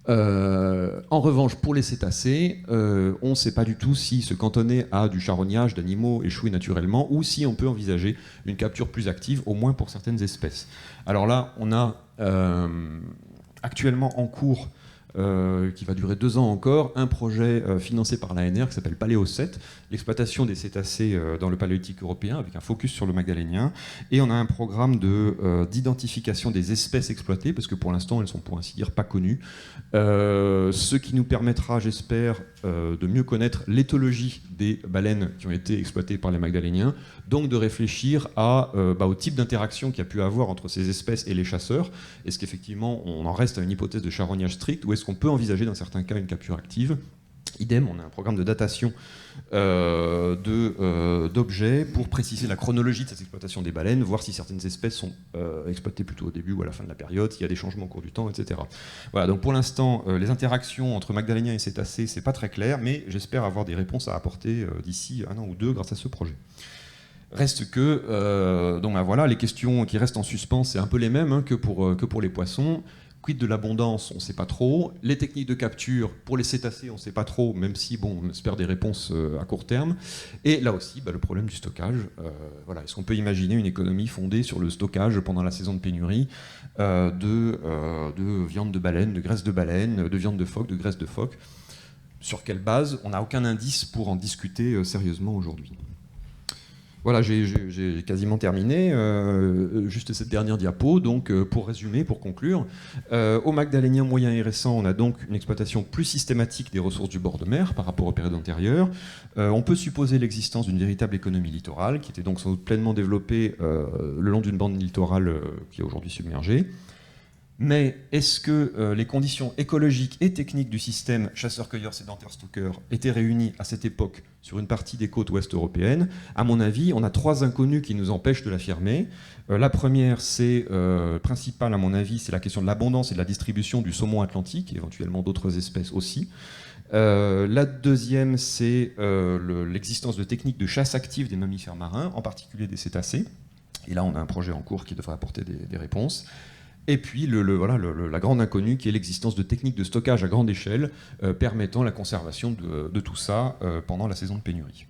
En revanche, pour les cétacés, on ne sait pas du tout si se cantonner à du charognage d'animaux échoués naturellement ou si on peut envisager une capture plus active, au moins pour certaines espèces. Alors là, on a actuellement en cours, qui va durer 2 ans encore, un projet financé par l'ANR qui s'appelle Paléo 7, l'exploitation des cétacés dans le paléolithique européen, avec un focus sur le magdalénien. Et on a un programme d'identification des espèces exploitées, parce que pour l'instant, elles sont pour ainsi dire pas connues. Ce qui nous permettra, j'espère, de mieux connaître l'éthologie des baleines qui ont été exploitées par les magdaléniens, donc de réfléchir au type d'interaction qu'il y a pu avoir entre ces espèces et les chasseurs. Est-ce qu'effectivement, on en reste à une hypothèse de charognage strict, ou est-ce qu'on peut envisager dans certains cas une capture active? Idem, on a un programme de datation d'objets pour préciser la chronologie de cette exploitation des baleines, voir si certaines espèces sont exploitées plutôt au début ou à la fin de la période, s'il y a des changements au cours du temps, etc. Voilà, donc pour l'instant, les interactions entre magdaléniens et cétacés, c'est pas très clair, mais j'espère avoir des réponses à apporter d'ici 1 an ou 2 grâce à ce projet. Reste que, donc voilà, les questions qui restent en suspens, c'est un peu les mêmes que pour les poissons. Quid de l'abondance, on ne sait pas trop. Les techniques de capture, pour les cétacés, on ne sait pas trop, même si on espère des réponses à court terme. Et là aussi, le problème du stockage. Voilà, est-ce qu'on peut imaginer une économie fondée sur le stockage pendant la saison de pénurie de viande de baleine, de graisse de baleine, de viande de phoque, de graisse de phoque? Sur quelle base? On n'a aucun indice pour en discuter sérieusement aujourd'hui. Voilà, j'ai quasiment terminé. Juste cette dernière diapo. Donc, pour résumer, pour conclure, au magdalénien moyen et récent, on a donc une exploitation plus systématique des ressources du bord de mer par rapport aux périodes antérieures. On peut supposer l'existence d'une véritable économie littorale, qui était donc sans doute pleinement développée le long d'une bande littorale qui est aujourd'hui submergée. Mais est-ce que les conditions écologiques et techniques du système chasseur-cueilleur sédentaire-stockeur étaient réunies à cette époque sur une partie des côtes ouest européennes? À mon avis, on a 3 inconnus qui nous empêchent de l'affirmer. La première, principale à mon avis, c'est la question de l'abondance et de la distribution du saumon atlantique, et éventuellement d'autres espèces aussi. La deuxième, c'est l'existence de techniques de chasse active des mammifères marins, en particulier des cétacés. Et là, on a un projet en cours qui devrait apporter des réponses. Et puis la grande inconnue qui est l'existence de techniques de stockage à grande échelle permettant la conservation de tout ça pendant la saison de pénurie.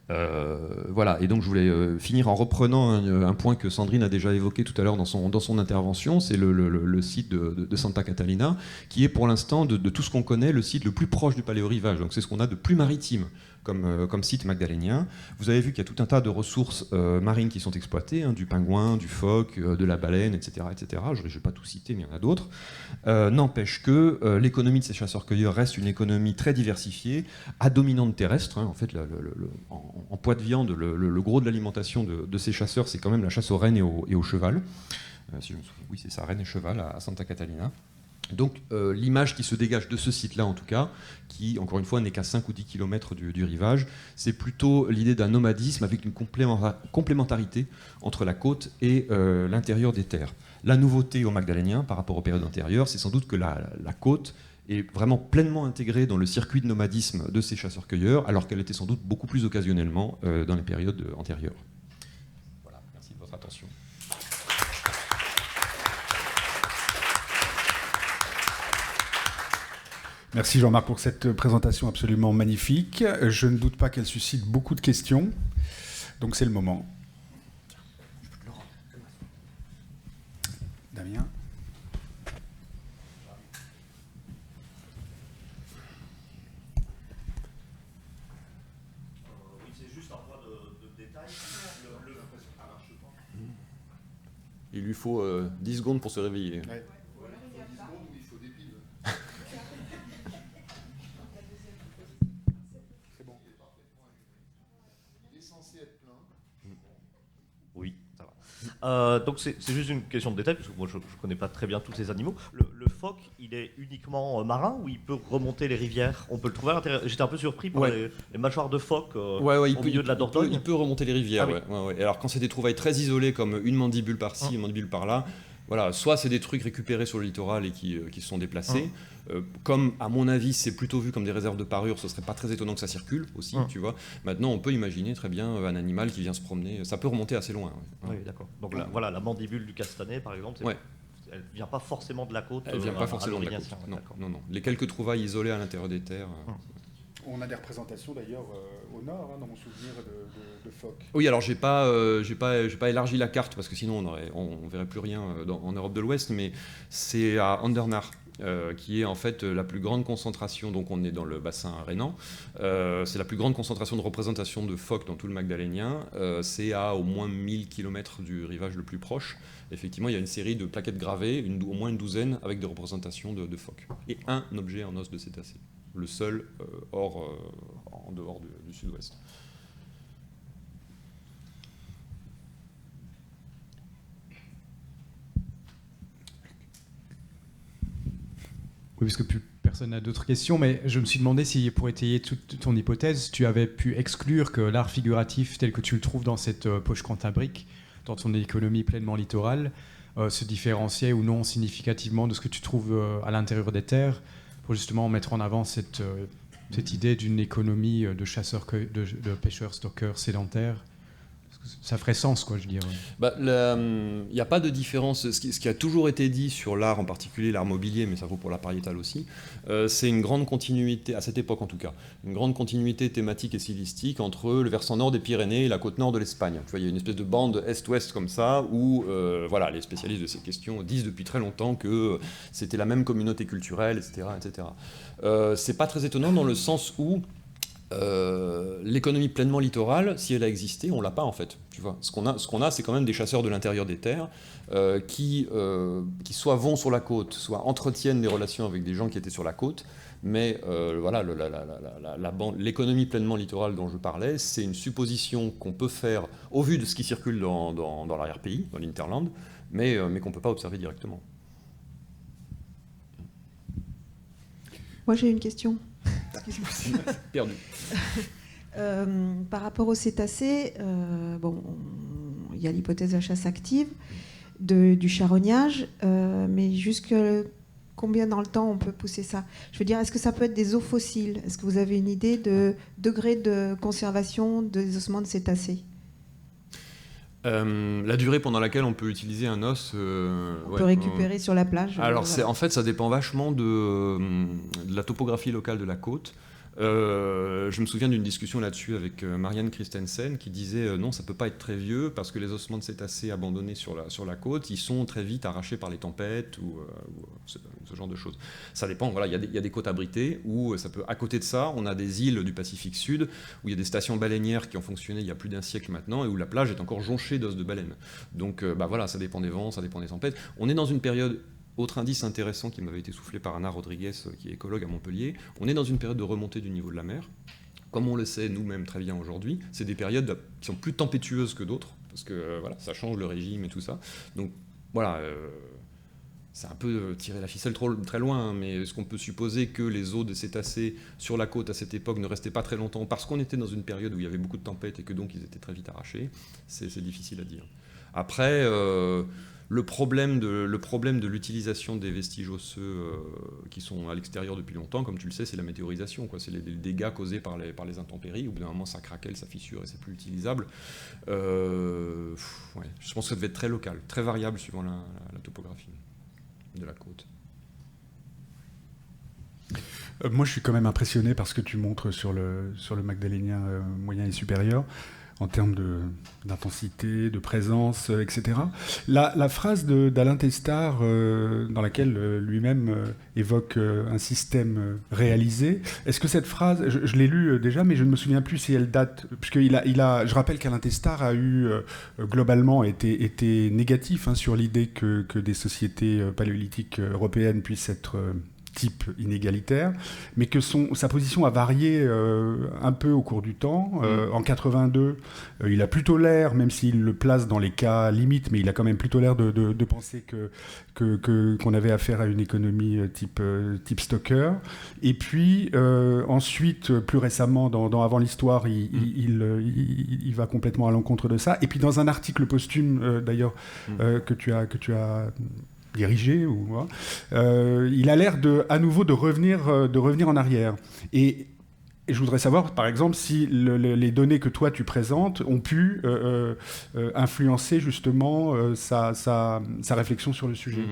Voilà, et donc je voulais finir en reprenant un point que Sandrine a déjà évoqué tout à l'heure dans son intervention, c'est le site de Santa Catalina, qui est pour l'instant, de tout ce qu'on connaît, le site le plus proche du paléorivage. Donc c'est ce qu'on a de plus maritime comme site magdalénien. Vous avez vu qu'il y a tout un tas de ressources marines qui sont exploitées, du pingouin, du phoque, de la baleine, etc. etc. Je ne vais pas tout citer, mais il y en a d'autres. N'empêche que l'économie de ces chasseurs-cueilleurs reste une économie très diversifiée, à dominante terrestre. En fait, en poids de viande, le gros de l'alimentation de ces chasseurs, c'est quand même la chasse aux rennes et au cheval. Si je me souviens, oui, c'est ça, rennes et cheval à Santa Catalina. Donc l'image qui se dégage de ce site-là, en tout cas, qui, encore une fois, n'est qu'à 5 ou 10 km du rivage, c'est plutôt l'idée d'un nomadisme avec une complémentarité entre la côte et l'intérieur des terres. La nouveauté au magdalénien par rapport aux périodes antérieures, c'est sans doute que la côte est vraiment pleinement intégrée dans le circuit de nomadisme de ces chasseurs-cueilleurs, alors qu'elle était sans doute beaucoup plus occasionnellement dans les périodes antérieures. Voilà, merci de votre attention. Merci Jean-Marc pour cette présentation absolument magnifique. Je ne doute pas qu'elle suscite beaucoup de questions, donc c'est le moment. Damien. Oui, c'est juste un point de détail. Il lui faut 10 secondes pour se réveiller. Ouais. Oui, ça va. Donc c'est juste une question de détail, parce que moi je ne connais pas très bien tous ces animaux. Le phoque, il est uniquement marin ou il peut remonter les rivières? On peut le trouver à l'intérieur. J'étais un peu surpris par les mâchoires de phoque au milieu de la Dordogne. Il peut remonter les rivières, Ah, oui. ouais. Alors quand c'est des trouvailles très isolées, comme une mandibule par-ci, une mandibule par-là, Voilà, soit c'est des trucs récupérés sur le littoral et qui se sont déplacés. Comme, à mon avis, c'est plutôt vu comme des réserves de parure, ce serait pas très étonnant que ça circule aussi, tu vois. Maintenant, on peut imaginer très bien un animal qui vient se promener. Ça peut remonter assez loin. Oui, d'accord. Donc voilà, la mandibule du castanet, par exemple, elle ne vient pas forcément de la côte. Elle ne vient pas forcément de la côte. Non. Les quelques trouvailles isolées à l'intérieur des terres. On a des représentations d'ailleurs au nord, dans mon souvenir, de phoques. Oui, alors j'ai pas élargi la carte parce que sinon on verrait plus rien en Europe de l'Ouest, mais c'est à Andernach. Qui est en fait la plus grande concentration, donc on est dans le bassin rhénan, c'est la plus grande concentration de représentation de phoques dans tout le Magdalénien, c'est à au moins 1000 km du rivage le plus proche. Effectivement, il y a une série de plaquettes gravées, au moins une douzaine, avec des représentations de phoques. Et un objet en os de cétacé, le seul en dehors du sud-ouest. Oui, parce que plus personne n'a d'autres questions, mais je me suis demandé si, pour étayer toute ton hypothèse, tu avais pu exclure que l'art figuratif tel que tu le trouves dans cette poche cantabrique, dans ton économie pleinement littorale, se différenciait ou non significativement de ce que tu trouves à l'intérieur des terres, pour justement mettre en avant cette idée d'une économie de chasseurs, de pêcheurs, stockeurs, sédentaires. Ça ferait sens, quoi, je dirais. Il n'y a pas de différence. Ce qui a toujours été dit sur l'art, en particulier l'art mobilier, mais ça vaut pour l'art pariétal aussi, c'est une grande continuité, à cette époque en tout cas, une grande continuité thématique et stylistique entre le versant nord des Pyrénées et la côte nord de l'Espagne. Tu vois, il y a une espèce de bande est-ouest comme ça, où les spécialistes de ces questions disent depuis très longtemps que c'était la même communauté culturelle, etc. etc. C'est pas très étonnant dans le sens où l'économie pleinement littorale, si elle a existé, on l'a pas en fait. Tu vois, ce qu'on a, c'est quand même des chasseurs de l'intérieur des terres qui soit vont sur la côte, soit entretiennent des relations avec des gens qui étaient sur la côte. Mais l'économie pleinement littorale dont je parlais, c'est une supposition qu'on peut faire au vu de ce qui circule dans l'arrière-pays, dans l'Hinterland, mais qu'on ne peut pas observer directement. Moi, j'ai une question. Excuse-moi. Perdu. Par rapport aux cétacés, il y a l'hypothèse de la chasse active, du charognage, mais jusque combien dans le temps on peut pousser ça? Je veux dire, est-ce que ça peut être des os fossiles? Est-ce que vous avez une idée de degré de conservation des ossements de cétacés? La durée pendant laquelle on peut utiliser un os... on peut récupérer sur la plage. Alors, en fait, ça dépend vachement de la topographie locale de la côte. Je me souviens d'une discussion là-dessus avec Marianne Christensen qui disait non, ça peut pas être très vieux parce que les ossements de cétacés abandonnés sur la côte, ils sont très vite arrachés par les tempêtes ou ce genre de choses. Ça dépend, voilà, il y a des côtes abritées où ça peut, à côté de ça, on a des îles du Pacifique Sud où il y a des stations baleinières qui ont fonctionné il y a plus d'un siècle maintenant et où la plage est encore jonchée d'os de baleine. Donc voilà, ça dépend des vents, ça dépend des tempêtes. On est dans une période... Autre indice intéressant qui m'avait été soufflé par Anna Rodriguez, qui est écologue à Montpellier, on est dans une période de remontée du niveau de la mer. Comme on le sait nous-mêmes très bien aujourd'hui, c'est des périodes qui sont plus tempétueuses que d'autres, parce que ça change le régime et tout ça. Donc voilà, c'est un peu tirer la ficelle très loin, mais est-ce qu'on peut supposer que les os de cétacés sur la côte à cette époque ne restaient pas très longtemps parce qu'on était dans une période où il y avait beaucoup de tempêtes et que donc ils étaient très vite arrachés? C'est difficile à dire. Après... Le problème de l'utilisation des vestiges osseux qui sont à l'extérieur depuis longtemps, comme tu le sais, c'est la météorisation, quoi. C'est les dégâts causés par les intempéries. Au bout d'un moment, ça craquelle, ça fissure et c'est plus utilisable. Je pense que ça devait être très local, très variable suivant la topographie de la côte. Moi, je suis quand même impressionné par ce que tu montres sur le Magdalénien moyen et supérieur, en termes d'intensité, de présence, etc. La phrase d'Alain Testard, dans laquelle lui-même évoque un système réalisé, est-ce que cette phrase, je l'ai lue déjà, mais je ne me souviens plus si elle date, puisque je rappelle qu'Alain Testard a eu, globalement, été négatif sur l'idée que des sociétés paléolithiques européennes puissent être type inégalitaire, mais que sa position a varié un peu au cours du temps. En 82, il a plutôt l'air, même s'il le place dans les cas limites, mais il a quand même plutôt l'air de penser qu'on avait affaire à une économie type Stocker. Et puis ensuite, plus récemment, dans Avant l'Histoire, il va complètement à l'encontre de ça. Et puis dans un article posthume, d'ailleurs, que tu as dirigé, il a l'air à nouveau de revenir en arrière. Et je voudrais savoir, par exemple, si les données que toi tu présentes ont pu influencer justement sa réflexion sur le sujet.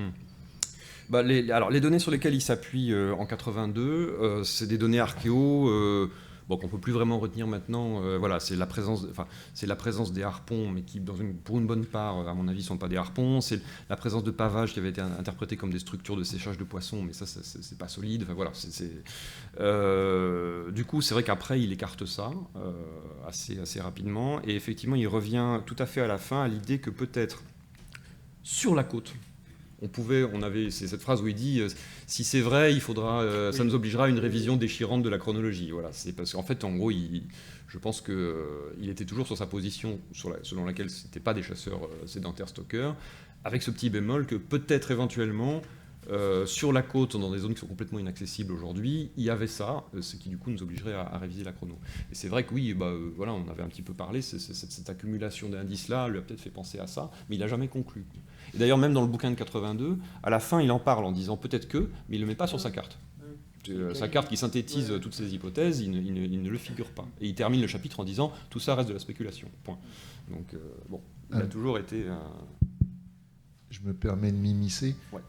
Alors, les données sur lesquelles il s'appuie en 82, c'est des données archéo qu'on ne peut plus vraiment retenir maintenant. Voilà, c'est la présence des harpons, mais qui, pour une bonne part, à mon avis, ne sont pas des harpons. C'est la présence de pavages qui avaient été interprétés comme des structures de séchage de poissons, mais ça, c'est pas solide. Enfin, voilà, du coup, c'est vrai qu'après, il écarte ça assez rapidement. Et effectivement, il revient tout à fait à la fin à l'idée que peut-être, sur la côte, c'est cette phrase où il dit si c'est vrai, ça nous obligera à une révision déchirante de la chronologie. Voilà, c'est parce qu'en fait, en gros, je pense qu'il était toujours sur sa position selon laquelle c'était pas des chasseurs sédentaires stockers, avec ce petit bémol que peut-être éventuellement sur la côte, dans des zones qui sont complètement inaccessibles aujourd'hui, il y avait ça, ce qui du coup nous obligerait à réviser la chrono. Et c'est vrai que oui, voilà, on avait un petit peu parlé, cette accumulation d'indices-là lui a peut-être fait penser à ça, mais il n'a jamais conclu. Et d'ailleurs, même dans le bouquin de 82, à la fin, il en parle en disant peut-être que, mais il ne le met pas sur sa carte. Sa carte qui synthétise toutes ces hypothèses, il ne le figure pas. Et il termine le chapitre en disant tout ça reste de la spéculation. Point. Donc, il a toujours été. Je me permets de m'immiscer. Ouais.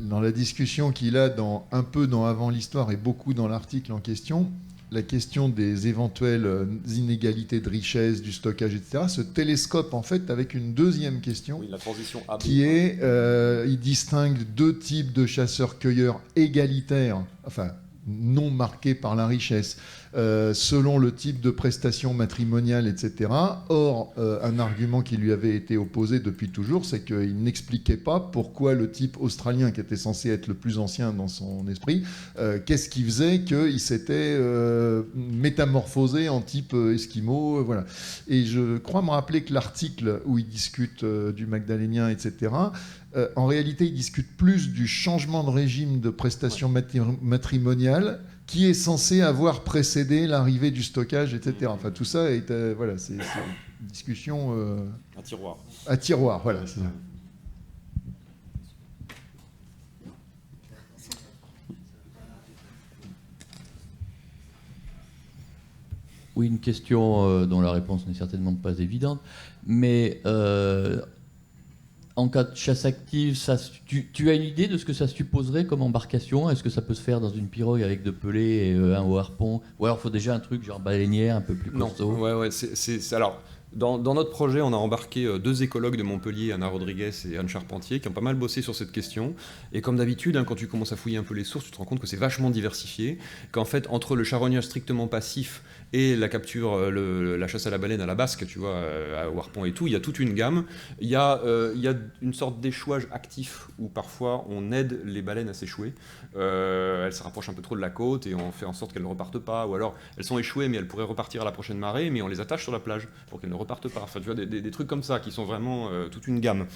Dans la discussion qu'il a un peu dans Avant l'Histoire et beaucoup dans l'article en question, la question des éventuelles inégalités de richesse, du stockage, etc., se télescope en fait avec une deuxième question, la transition AB, qui est, il distingue deux types de chasseurs-cueilleurs égalitaires, enfin non marqués par la richesse, selon le type de prestation matrimoniale, etc. Or, un argument qui lui avait été opposé depuis toujours, c'est qu'il n'expliquait pas pourquoi le type australien, qui était censé être le plus ancien dans son esprit, qu'est-ce qui faisait qu'il s'était métamorphosé en type esquimau, voilà. Et je crois me rappeler que l'article où il discute du Magdalénien, etc., en réalité, il discute plus du changement de régime de prestation matrimoniale qui est censé avoir précédé l'arrivée du stockage, etc. Enfin, tout ça est, voilà, c'est une discussion à tiroir. À tiroir, voilà. C'est ça. Oui, une question dont la réponse n'est certainement pas évidente, mais en cas de chasse active, tu as une idée de ce que ça supposerait comme embarcation? Est-ce que ça peut se faire dans une pirogue avec deux pelés et un au harpon? Ou alors il faut déjà un truc genre baleinière un peu plus costaud? Non, ouais, alors, dans notre projet, on a embarqué deux écologues de Montpellier, Anna Rodriguez et Anne Charpentier, qui ont pas mal bossé sur cette question. Et comme d'habitude, quand tu commences à fouiller un peu les sources, tu te rends compte que c'est vachement diversifié, qu'en fait, entre le charognage strictement passif et la capture, la chasse à la baleine à la basque, tu vois, au harpon et tout, il y a toute une gamme. Il y a une sorte d'échouage actif où parfois on aide les baleines à s'échouer. Elles se rapprochent un peu trop de la côte et on fait en sorte qu'elles ne repartent pas. Ou alors elles sont échouées mais elles pourraient repartir à la prochaine marée, mais on les attache sur la plage pour qu'elles ne repartent pas. Enfin, tu vois, des trucs comme ça qui sont vraiment toute une gamme.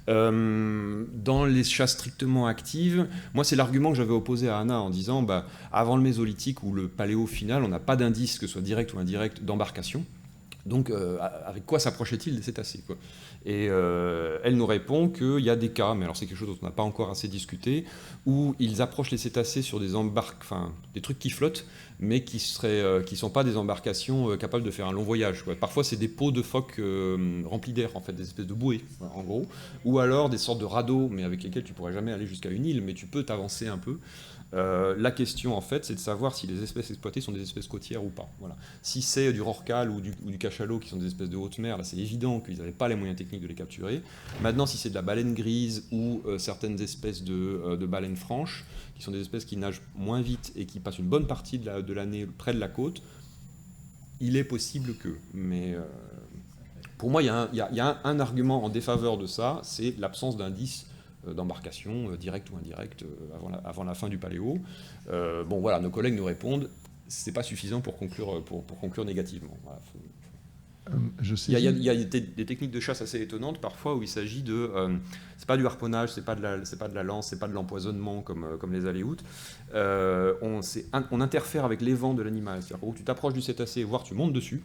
Dans les chasses strictement actives, moi c'est l'argument que j'avais opposé à Anna en disant avant le Mésolithique ou le Paléo final, on n'a pas d'indice, que ce soit direct ou indirect, d'embarcation. Donc avec quoi s'approchait-il des cétacés, quoi. Et elle nous répond qu'il y a des cas, mais alors c'est quelque chose dont on n'a pas encore assez discuté, où ils approchent les cétacés sur des trucs qui flottent, mais qui sont pas des embarcations capables de faire un long voyage, quoi. Parfois c'est des pots de phoques remplis d'air, en fait, des espèces de bouées, en gros, ou alors des sortes de radeaux, mais avec lesquels tu pourrais jamais aller jusqu'à une île, mais tu peux t'avancer un peu. La question, en fait, c'est de savoir si les espèces exploitées sont des espèces côtières ou pas. Voilà. Si c'est du rorqual ou du cachalot qui sont des espèces de haute mer, là c'est évident qu'ils n'avaient pas les moyens techniques de les capturer. Maintenant, si c'est de la baleine grise ou certaines espèces de baleines franches, qui sont des espèces qui nagent moins vite et qui passent une bonne partie de l'année près de la côte, il est possible que. Mais pour moi, il y a un argument en défaveur de ça, c'est l'absence d'indices d'embarcation, directe ou indirecte, avant la fin du Paléo. Bon voilà, nos collègues nous répondent, c'est pas suffisant pour conclure négativement. Voilà, il y a des techniques de chasse assez étonnantes parfois où il s'agit de... c'est pas du harponnage, c'est pas de la lance, c'est pas de l'empoisonnement comme les aléoutes. On interfère avec les vents de l'animal. C'est-à-dire que tu t'approches du cétacé, voire tu montes dessus,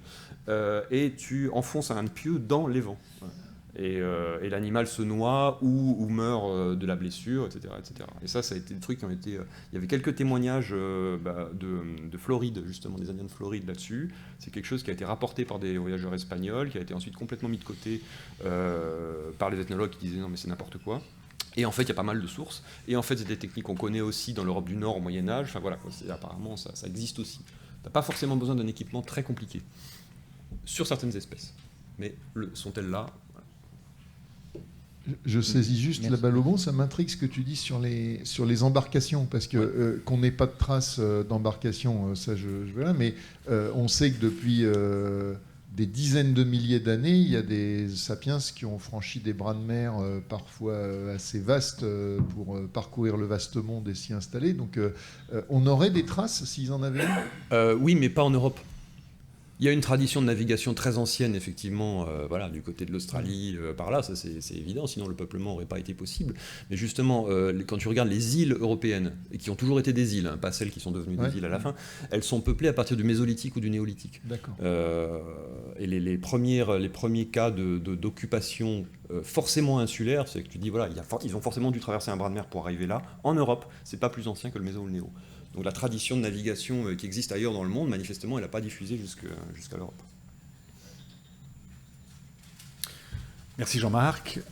et tu enfonces un pieu dans les vents. Voilà. Et l'animal se noie ou meurt de la blessure, etc., etc. Et ça a été des trucs qui ont été... il y avait quelques témoignages de Floride, justement, des Indiens de Floride là-dessus. C'est quelque chose qui a été rapporté par des voyageurs espagnols, qui a été ensuite complètement mis de côté par les ethnologues qui disaient non mais c'est n'importe quoi. Et en fait, il y a pas mal de sources. Et en fait, c'est des techniques qu'on connaît aussi dans l'Europe du Nord au Moyen-Âge. Enfin voilà, apparemment, ça existe aussi. Tu n'as pas forcément besoin d'un équipement très compliqué sur certaines espèces. Mais sont-elles là ? Je saisis juste la balle au bon, ça m'intrigue ce que tu dis sur les embarcations, parce que qu'on n'ait pas de traces d'embarcation, ça je veux là, mais on sait que depuis des dizaines de milliers d'années, il y a des sapiens qui ont franchi des bras de mer parfois assez vastes pour parcourir le vaste monde et s'y installer. Donc on aurait des traces s'ils en avaient une Oui, mais pas en Europe. Il y a une tradition de navigation très ancienne, effectivement, du côté de l'Australie, par là, ça c'est évident, sinon le peuplement n'aurait pas été possible. Mais justement, quand tu regardes les îles européennes, et qui ont toujours été des îles, hein, pas celles qui sont devenues des îles à la fin, elles sont peuplées à partir du Mésolithique ou du Néolithique. D'accord. Et les premiers cas d'occupation forcément insulaire, c'est que tu dis, voilà, ils ont forcément dû traverser un bras de mer pour arriver là. En Europe, c'est pas plus ancien que le Méso ou le Néo. Donc la tradition de navigation qui existe ailleurs dans le monde, manifestement, elle n'a pas diffusé jusqu'à l'Europe. Merci Jean-Marc.